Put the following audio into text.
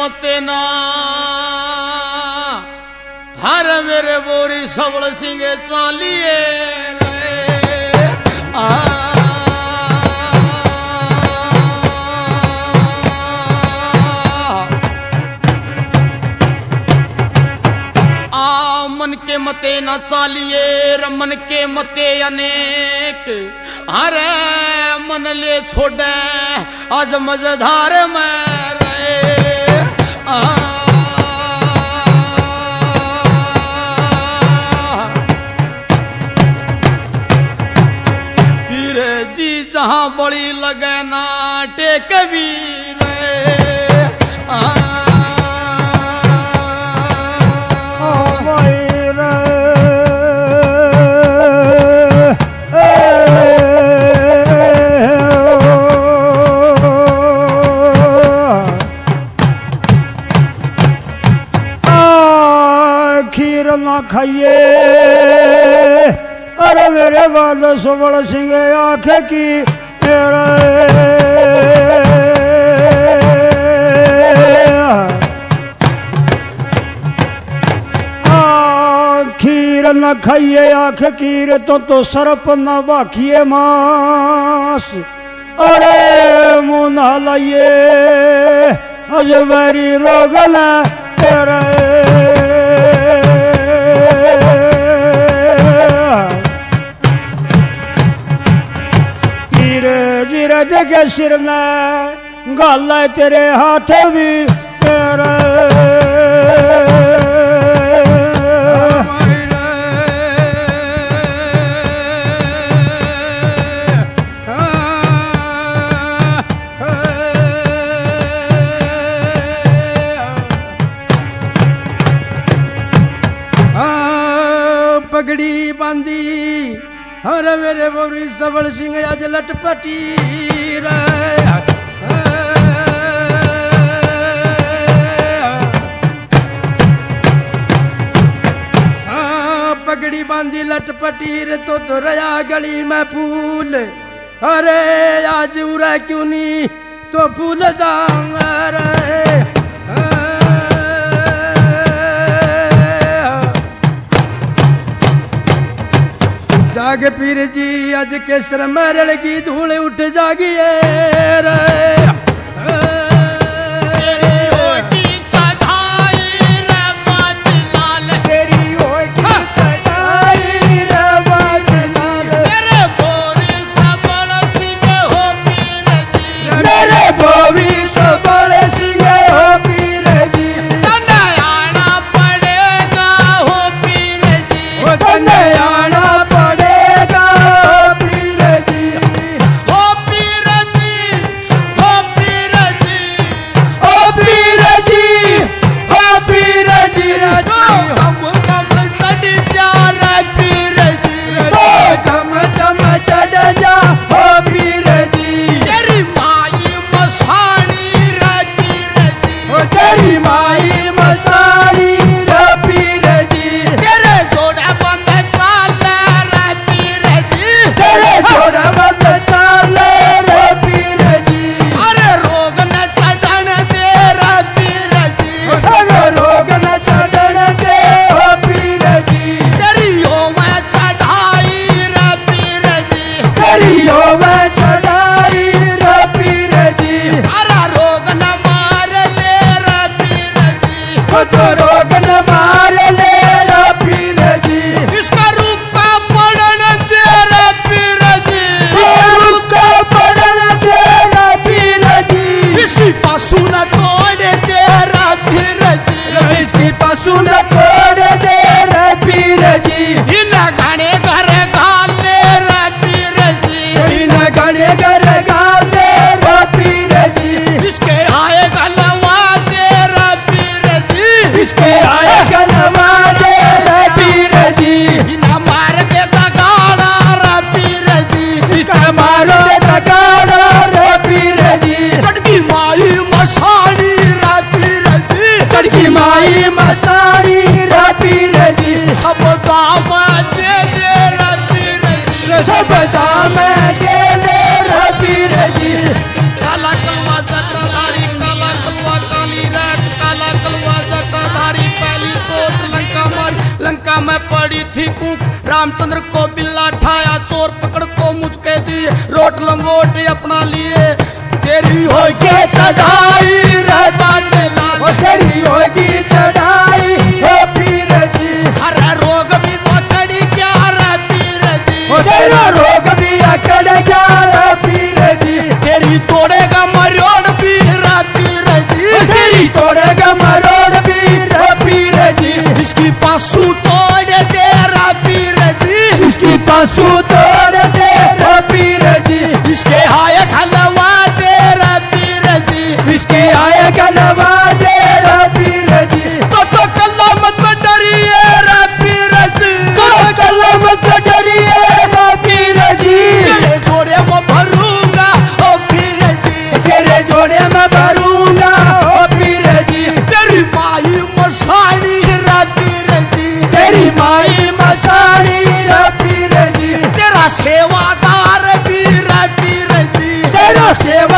मते ना हर मेरे बोरी सबल सिंगे चालिए मन के मते न चालिए रमन के मते अनेक अरे मन ले छोड़े आज मजेदार में रहे पीर जी जहां बड़ी लगे ना टेक भी खाइए अरे मेरे बाल सुबल सिंह आँख की खीर न खाइए आँख कीर तो सरप न बाखिए मांस अरे मुँह न लाइए अजबरी रोग न तेरे के सिर में गल है तेरे हाथ भी तेरे पगड़ी बांधी हर मेरे बोरी सबल सिंह आज लटपटी पगड़ी बांधी लटपटी रे तो रया गली में फूल अरे आज उरा क्यों नहीं तो फूल दांग रे जाग पीर जी आज के सर मरल की धूल उठ जागिए रे काला कलवा चक्रधारी काला कलवा काली रात पड़ी थी कूक, रामचंद्र को बिल्ला ठाया, चोर पकड़ को मुझके दिए, रोट लंगोट अपना लिए। तेरी होगी चढ़ाई रे बाजे लाल, तेरी होगी चढ़ाई हो पीर जी। हरा रोग भी पकड़ी क्या रे पीर जी, तेरा रोग भी अकड़ क्या रे पीर जी। तेरी तोड़ेगा मरोड़ पीर पीर जी, तेरी तोड़ेगा मरोड़ पीर पीर जी। इसकी पासू तोड़ दे रा पीर जी, इसकी पासू तोड़ दे रे पीर जी। इसके हाय खलवा दे रा पीर जी, इसके आए गलवा दे रे पीर जी। तो कल्ला मत डरिए रा पीर जी, तो कल्ला मत डरिए रे पीर जी। तेरे जोड़े में भरूंगा ओ पीर जी, तेरे जोड़े में भरूंगा ओ पीर जी। तेरी माई मसानी रा पीर जी, तेरी माई मसानी रे पीर जी। तेरा सेवादार पीर पीर जी, तेरा सेवा